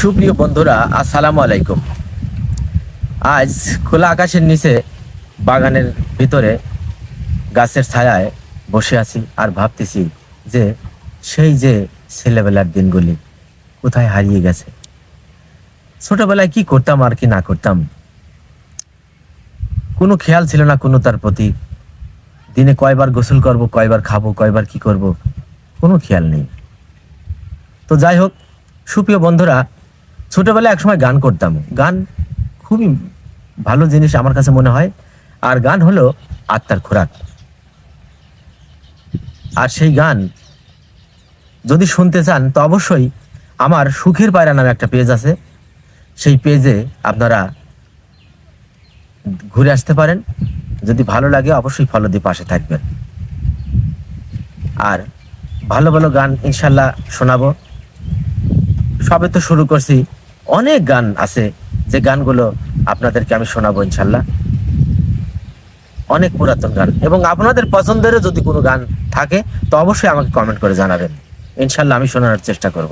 সুপ্রিয় বন্ধুরা, আসসালামু আলাইকুম। আজ খোলা আকাশের নিচে বাগানের ভিতরে গাছের ছায়ায় বসে আছি আর ভাবতেছি যে সেই যে ছেলেবেলার দিনগুলি কোথায় হারিয়ে গেছে। ছোটবেলায় কি করতাম আর কি না করতাম, কোনো খেয়াল ছিল না কোনো তার প্রতি। দিনে কয়বার গোসল করব, কয়বার খাবো, কয়বার কি করব, কোনো খেয়াল নেই। তো যাই হোক, সুপ্রিয় বন্ধুরা, ছোটবেলায় একসময় গান করতাম। গান খুবই ভালো জিনিস আমার কাছে মনে হয়। আর গান হলো আত্মার খোরাক। আর সেই গান যদি শুনতে চান তো অবশ্যই আমার সুখের পায়রা নামে একটা পেজ আছে, সেই পেজে আপনারা ঘুরে আসতে পারেন। যদি ভালো লাগে অবশ্যই ফলো দিয়ে পাশে থাকবেন। আর ভালো ভালো গান ইনশাল্লাহ শোনাবো। সবে তো শুরু করছি, অনেক গান আছে যে গানগুলো আপনাদেরকে আমি শোনাবো ইনশাল্লাহ। অনেক পুরাতন গান, এবং আপনাদের পছন্দেরও যদি কোনো গান থাকে তো অবশ্যই আমাকে কমেন্ট করে জানাবেন। ইনশাল্লাহ আমি শোনানোর চেষ্টা করব।